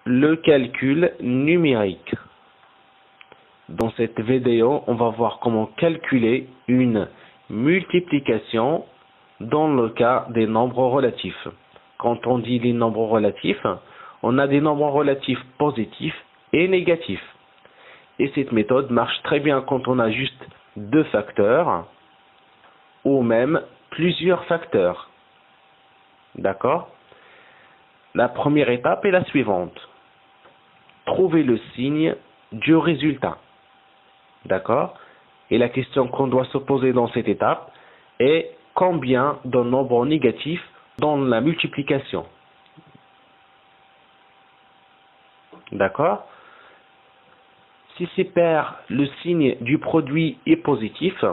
le calcul numérique. Dans cette vidéo, on va voir comment calculer une multiplication dans le cas des nombres relatifs. Quand on dit les nombres relatifs, on a des nombres relatifs positifs et négatifs. Et cette méthode marche très bien quand on a juste deux facteurs ou même plusieurs facteurs. D'accord? La première étape est la suivante. Trouver le signe du résultat. D'accord? Et la question qu'on doit se poser dans cette étape est combien de nombres négatifs dans la multiplication. D'accord? Si c'est pair, le signe du produit est positif.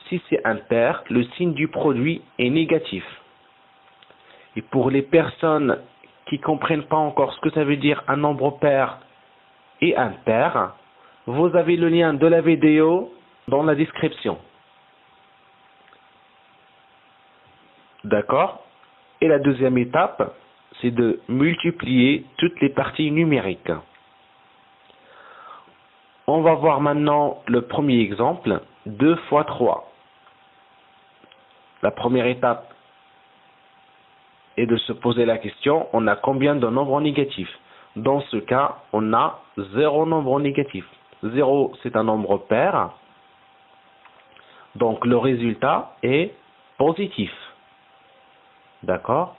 Si c'est impair, le signe du produit est négatif. Et pour les personnes qui ne comprennent pas encore ce que ça veut dire un nombre pair et impair, vous avez le lien de la vidéo dans la description. D'accord? Et la deuxième étape, c'est de multiplier toutes les parties numériques. On va voir maintenant le premier exemple, 2 fois 3. La première étape est de se poser la question, on a combien de nombres négatifs? Dans ce cas, on a 0 nombre négatif. 0, c'est un nombre pair. Donc, le résultat est positif. D'accord?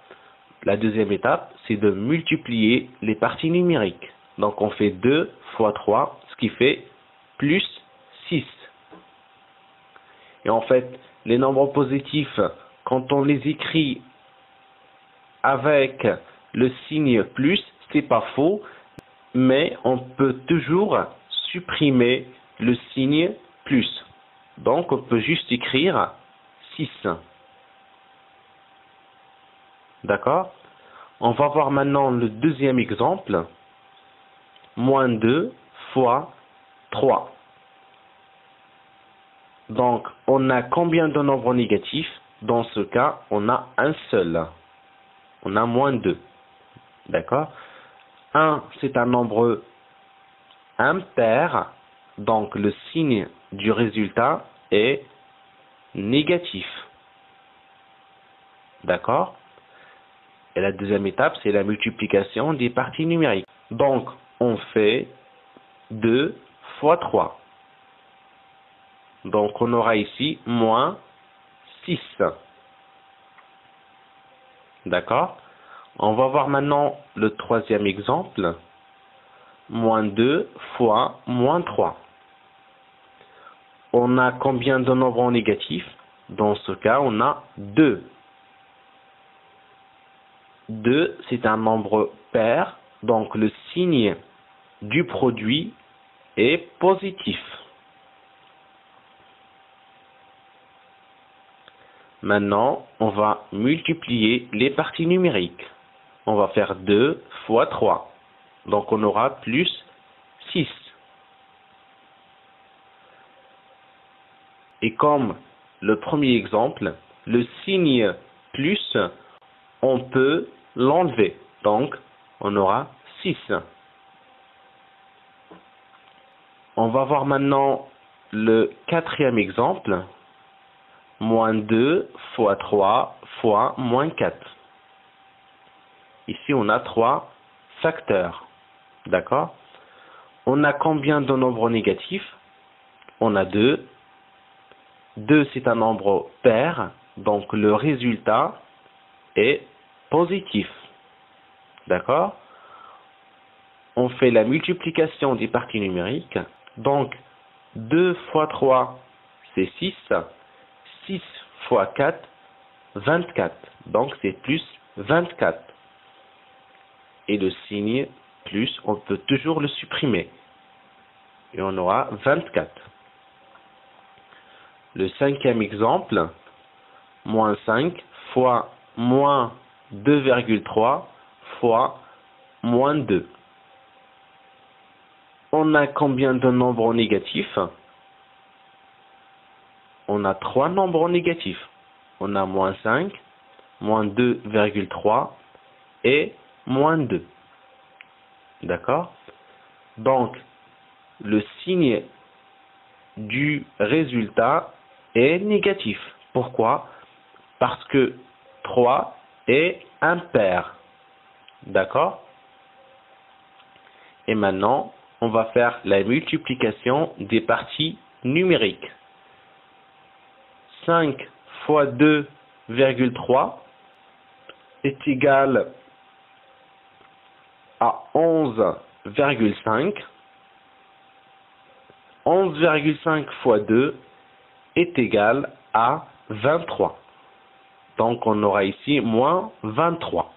La deuxième étape, c'est de multiplier les parties numériques. Donc, on fait 2 fois 3, ce qui fait plus 6. Et en fait, les nombres positifs, quand on les écrit avec le signe plus, c'est pas faux, mais on peut toujours supprimer le signe plus. Donc, on peut juste écrire 6. D'accord? On va voir maintenant le deuxième exemple. Moins 2 fois 3. Donc, on a combien de nombres négatifs? Dans ce cas, on a un seul. On a moins 2. D'accord? 1, c'est un nombre impair. Donc, le signe du résultat est négatif. D'accord? Et la deuxième étape, c'est la multiplication des parties numériques. Donc, on fait 2 fois 3. Donc, on aura ici moins 6. D'accord? On va voir maintenant le troisième exemple. Moins 2 fois moins 3. On a combien de nombres négatifs? Dans ce cas, on a 2. 2, c'est un nombre pair, donc le signe du produit est positif. Maintenant, on va multiplier les parties numériques. On va faire 2 fois 3. Donc, on aura plus 6. Et comme le premier exemple, le signe plus, on peut l'enlever. Donc, on aura 6. On va voir maintenant le quatrième exemple. Moins 2 fois 3 fois moins 4. Ici, on a 3 facteurs. D'accord? On a combien de nombres négatifs? On a 2. 2, c'est un nombre pair. Donc, le résultat est positif. D'accord? On fait la multiplication des parties numériques. Donc, 2 fois 3, c'est 6. 6 fois 4, 24. Donc, c'est plus 24. Et le signe plus, on peut toujours le supprimer. Et on aura 24. Le cinquième exemple, moins 5 fois moins 2,3 fois moins 2. On a combien de nombres négatifs? On a 3 nombres négatifs. On a moins 5, moins 2,3 et moins 2. D'accord? Donc, le signe du résultat est négatif. Pourquoi? Parce que 3 est impair. D'accord? Et maintenant, on va faire la multiplication des parties numériques. 5 fois 2,3 est égal à 11,5. 11,5 fois 2 est égal à 23. Donc on aura ici moins 23.